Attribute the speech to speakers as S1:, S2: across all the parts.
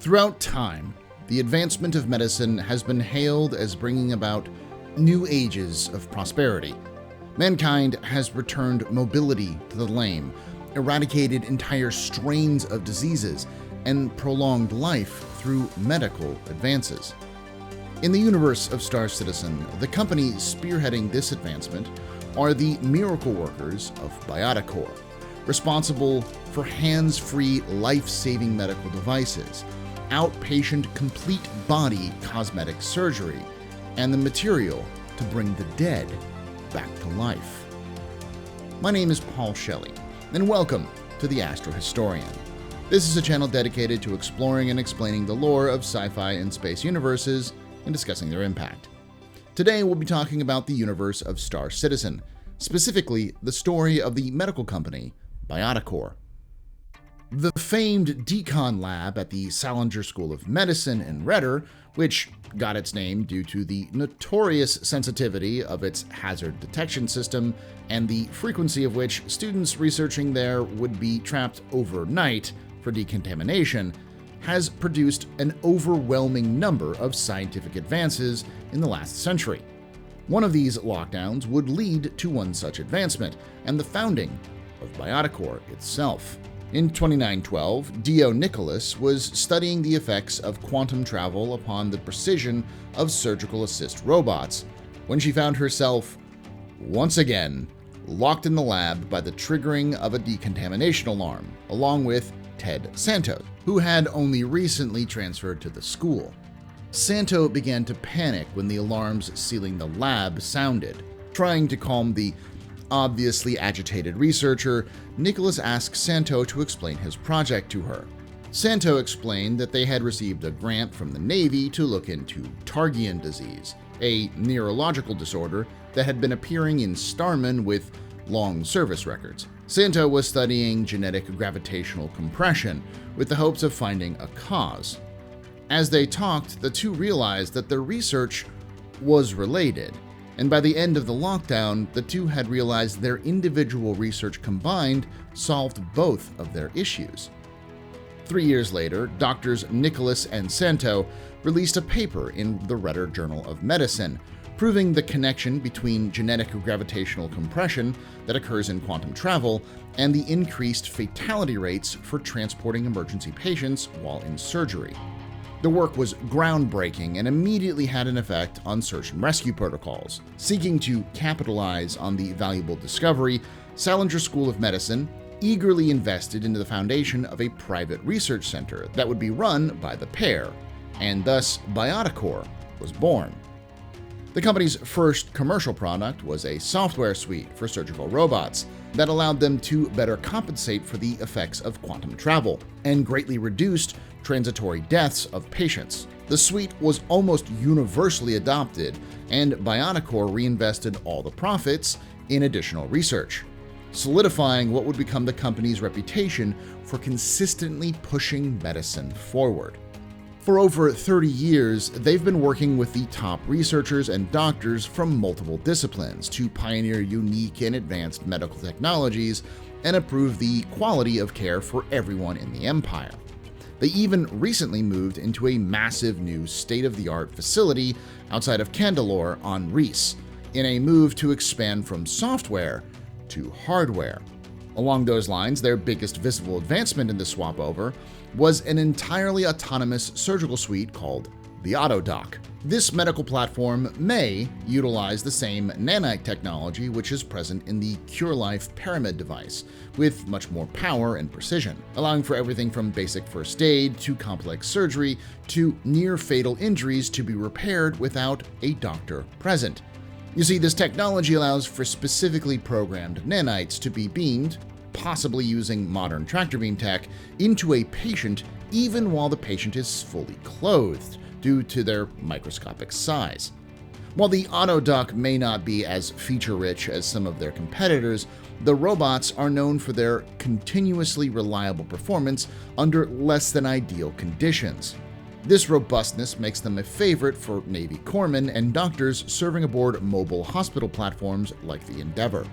S1: Throughout time, the advancement of medicine has been hailed as bringing about new ages of prosperity. Mankind has returned mobility to the lame, eradicated entire strains of diseases, and prolonged life through medical advances. In the universe of Star Citizen, the company spearheading this advancement are the miracle workers of Bioticorp, responsible for hands-free, life-saving medical devices, outpatient complete body cosmetic surgery, and the material to bring the dead back to life. My name is Paul Shelley, and welcome to the AstroHistorian. This is a channel dedicated to exploring and explaining the lore of sci-fi and space universes and discussing their impact. Today we'll be talking about the universe of Star Citizen, specifically the story of the medical company Bioticorp. The famed decon lab at the Salinger School of Medicine in Redder, which got its name due to the notorious sensitivity of its hazard detection system and the frequency of which students researching there would be trapped overnight for decontamination, has produced an overwhelming number of scientific advances in the last century. One of these lockdowns would lead to one such advancement and the founding of Bioticorp itself. In 2912, Dio Nicholas was studying the effects of quantum travel upon the precision of surgical assist robots when she found herself, once again, locked in the lab by the triggering of a decontamination alarm, along with Ted Santos, who had only recently transferred to the school. Santo began to panic when the alarms sealing the lab sounded. Trying to calm the obviously agitated researcher, Nicholas asked Santo to explain his project to her. Santo explained that they had received a grant from the Navy to look into Targian disease, a neurological disorder that had been appearing in starmen with long service records. Santo was studying genetic gravitational compression with the hopes of finding a cause. As they talked, the two realized that their research was related, and by the end of the lockdown, the two had realized their individual research combined solved both of their issues. 3 years later, doctors Nicholas and Santo released a paper in the Redder Journal of Medicine, proving the connection between genetic gravitational compression that occurs in quantum travel and the increased fatality rates for transporting emergency patients while in surgery. The work was groundbreaking and immediately had an effect on search and rescue protocols. Seeking to capitalize on the valuable discovery, Salinger School of Medicine eagerly invested into the foundation of a private research center that would be run by the pair, and thus Bioticorp was born. The company's first commercial product was a software suite for surgical robots that allowed them to better compensate for the effects of quantum travel and greatly reduced transitory deaths of patients. The suite was almost universally adopted, and Bioticorp reinvested all the profits in additional research, solidifying what would become the company's reputation for consistently pushing medicine forward. For over 30 years, they've been working with the top researchers and doctors from multiple disciplines to pioneer unique and advanced medical technologies and improve the quality of care for everyone in the empire. They even recently moved into a massive new state-of-the-art facility outside of Candelore on Reese, in a move to expand from software to hardware. Along those lines, their biggest visible advancement in the swap over was an entirely autonomous surgical suite called the AutoDoc. This medical platform may utilize the same nanite technology which is present in the CureLife Pyramid device, with much more power and precision, allowing for everything from basic first aid to complex surgery to near-fatal injuries to be repaired without a doctor present. You see, this technology allows for specifically programmed nanites to be beamed, possibly using modern tractor beam tech, into a patient even while the patient is fully clothed, due to their microscopic size. While the AutoDoc may not be as feature-rich as some of their competitors, the robots are known for their continuously reliable performance under less than ideal conditions. This robustness makes them a favorite for Navy corpsmen and doctors serving aboard mobile hospital platforms like the Endeavour.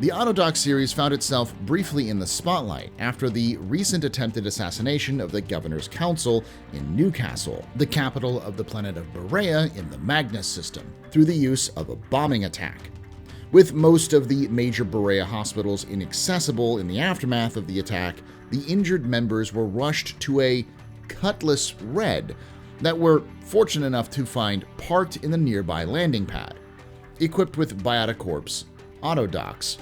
S1: The Autodoc series found itself briefly in the spotlight after the recent attempted assassination of the Governor's Council in Newcastle, the capital of the planet of Berea in the Magnus system, through the use of a bombing attack. With most of the major Berea hospitals inaccessible in the aftermath of the attack, the injured members were rushed to a Cutlass Red that were fortunate enough to find parked in the nearby landing pad, equipped with Bioticorp's Autodocs.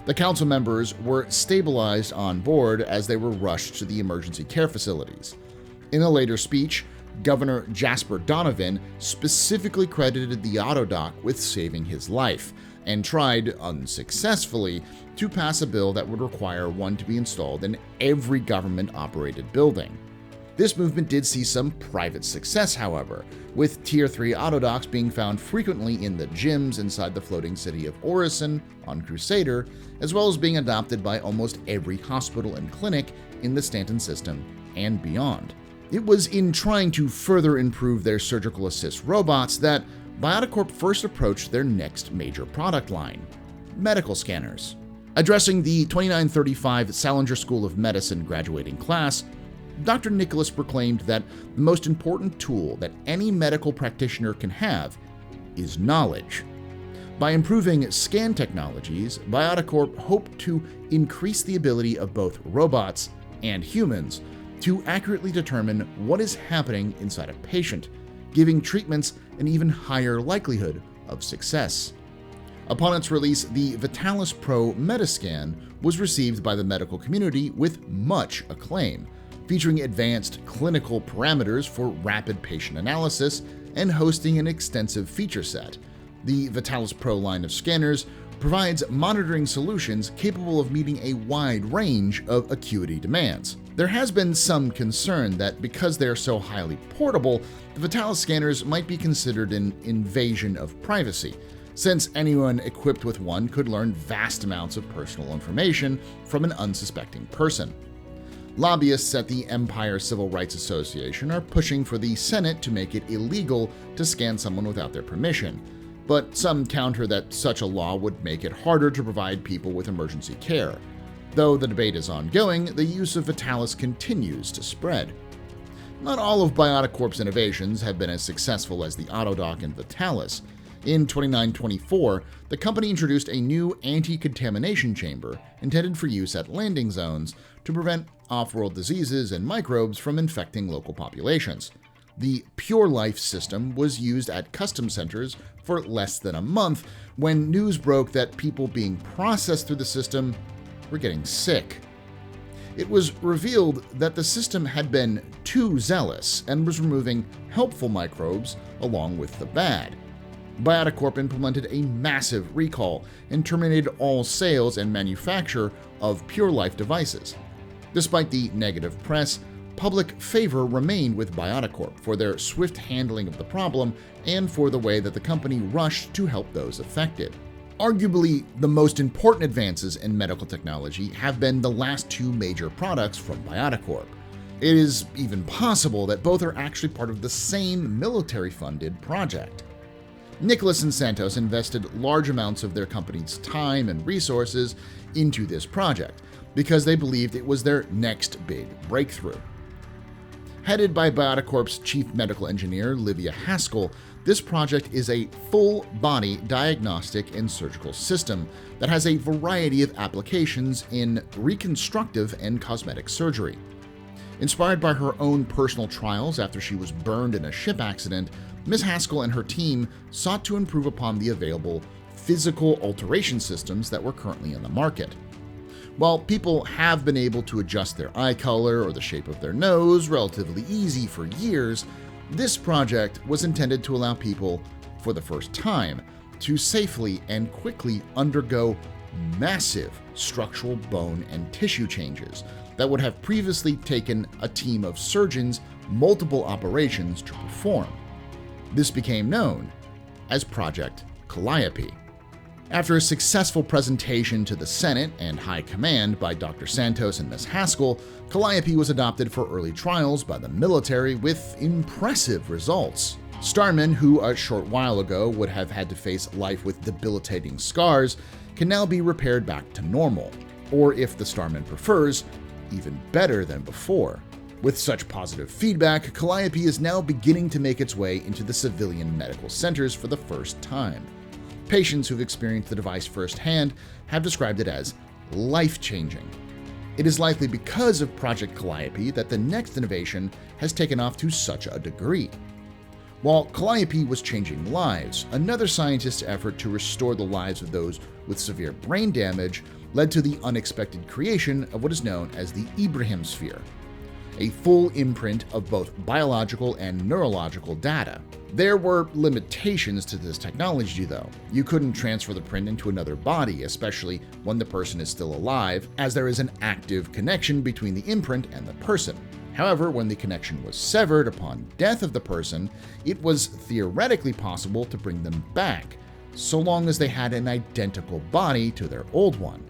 S1: The council members were stabilized on board as they were rushed to the emergency care facilities. In a later speech, Governor Jasper Donovan specifically credited the Autodoc with saving his life and tried, unsuccessfully, to pass a bill that would require one to be installed in every government-operated building. This movement did see some private success, however, with Tier 3 Autodocs being found frequently in the gyms inside the floating city of Orison on Crusader, as well as being adopted by almost every hospital and clinic in the Stanton system and beyond. It was in trying to further improve their surgical assist robots that Bioticorp first approached their next major product line: medical scanners. Addressing the 2935 Salinger School of Medicine graduating class, Dr. Nicholas proclaimed that the most important tool that any medical practitioner can have is knowledge. By improving scan technologies, Bioticorp hoped to increase the ability of both robots and humans to accurately determine what is happening inside a patient, giving treatments an even higher likelihood of success. Upon its release, the Vitalis Pro Metascan was received by the medical community with much acclaim, featuring advanced clinical parameters for rapid patient analysis and hosting an extensive feature set. The Vitalis Pro line of scanners provides monitoring solutions capable of meeting a wide range of acuity demands. There has been some concern that because they are so highly portable, the Vitalis scanners might be considered an invasion of privacy, since anyone equipped with one could learn vast amounts of personal information from an unsuspecting person. Lobbyists at the Empire Civil Rights Association are pushing for the Senate to make it illegal to scan someone without their permission, but some counter that such a law would make it harder to provide people with emergency care. Though the debate is ongoing, the use of Vitalis continues to spread. Not all of Bioticorp's innovations have been as successful as the Autodoc and Vitalis. In 2924, the company introduced a new anti-contamination chamber intended for use at landing zones to prevent off-world diseases and microbes from infecting local populations. The Pure Life system was used at custom centers for less than a month when news broke that people being processed through the system were getting sick. It was revealed that the system had been too zealous and was removing helpful microbes along with the bad. Bioticorp implemented a massive recall and terminated all sales and manufacture of Pure Life devices. Despite the negative press, public favor remained with Bioticorp for their swift handling of the problem and for the way that the company rushed to help those affected. Arguably, the most important advances in medical technology have been the last two major products from Bioticorp. It is even possible that both are actually part of the same military-funded project. Nicholas and Santos invested large amounts of their company's time and resources into this project because they believed it was their next big breakthrough. Headed by Bioticorp's chief medical engineer, Livia Haskell, this project is a full-body diagnostic and surgical system that has a variety of applications in reconstructive and cosmetic surgery. Inspired by her own personal trials after she was burned in a ship accident, Ms. Haskell and her team sought to improve upon the available physical alteration systems that were currently in the market. While people have been able to adjust their eye color or the shape of their nose relatively easy for years, this project was intended to allow people, for the first time, to safely and quickly undergo massive structural bone and tissue changes that would have previously taken a team of surgeons multiple operations to perform. This became known as Project Calliope. After a successful presentation to the Senate and High Command by Dr. Santos and Ms. Haskell, Calliope was adopted for early trials by the military with impressive results. Starmen, who a short while ago would have had to face life with debilitating scars, can now be repaired back to normal, or if the starman prefers, even better than before. With such positive feedback, Calliope is now beginning to make its way into the civilian medical centers for the first time. Patients who've experienced the device firsthand have described it as life-changing. It is likely because of Project Calliope that the next innovation has taken off to such a degree. While Calliope was changing lives, another scientist's effort to restore the lives of those with severe brain damage led to the unexpected creation of what is known as the Ibrahim sphere, a full imprint of both biological and neurological data. There were limitations to this technology, though. You couldn't transfer the print into another body, especially when the person is still alive, as there is an active connection between the imprint and the person. However, when the connection was severed upon death of the person, it was theoretically possible to bring them back, so long as they had an identical body to their old one.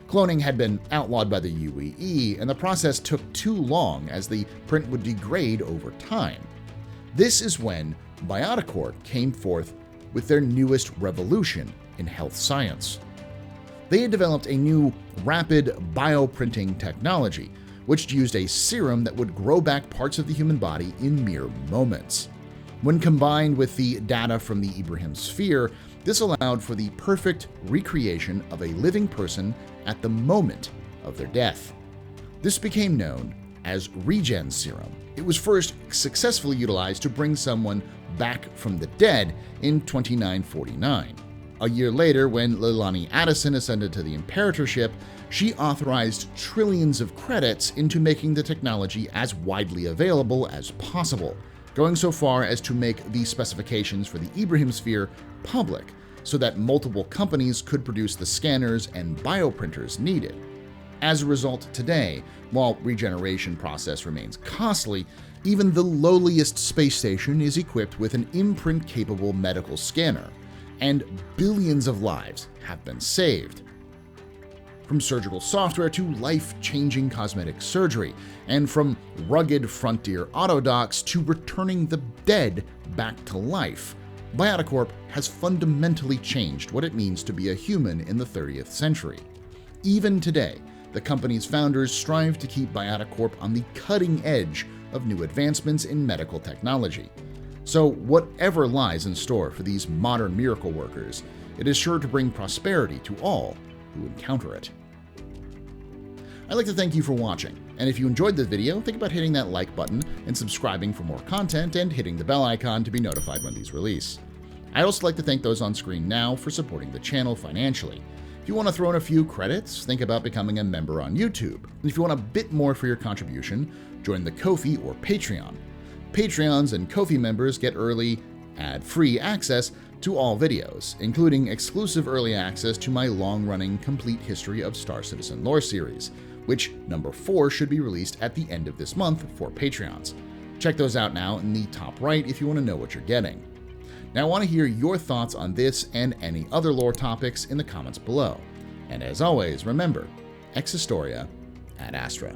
S1: Cloning had been outlawed by the UEE, and the process took too long as the print would degrade over time. This is when Bioticorp came forth with their newest revolution in health science. They had developed a new rapid bioprinting technology, which used a serum that would grow back parts of the human body in mere moments. When combined with the data from the Ibrahim sphere, this allowed for the perfect recreation of a living person at the moment of their death. This became known as regen serum. It was first successfully utilized to bring someone back from the dead in 2949. A year later, when Leilani Addison ascended to the imperatorship, she authorized trillions of credits into making the technology as widely available as possible, going so far as to make the specifications for the Ibrahim sphere public, so that multiple companies could produce the scanners and bioprinters needed. As a result, today, while regeneration process remains costly, even the lowliest space station is equipped with an imprint-capable medical scanner, and billions of lives have been saved. From surgical software to life-changing cosmetic surgery, and from rugged frontier autodocs to returning the dead back to life, Bioticorp has fundamentally changed what it means to be a human in the 30th century. Even today, the company's founders strive to keep Bioticorp on the cutting edge of new advancements in medical technology. So whatever lies in store for these modern miracle workers, it is sure to bring prosperity to all who encounter it. I'd like to thank you for watching, and if you enjoyed this video, think about hitting that like button and subscribing for more content and hitting the bell icon to be notified when these release. I'd also like to thank those on screen now for supporting the channel financially. If you want to throw in a few credits, think about becoming a member on YouTube. And if you want a bit more for your contribution, join the Ko-fi or Patreon. Patreons and Ko-fi members get early, ad-free access to all videos, including exclusive early access to my long-running Complete History of Star Citizen lore series, which number 4 should be released at the end of this month for Patreons. Check those out now in the top right if you want to know what you're getting. Now I want to hear your thoughts on this and any other lore topics in the comments below. And as always, remember, ex historia ad astra.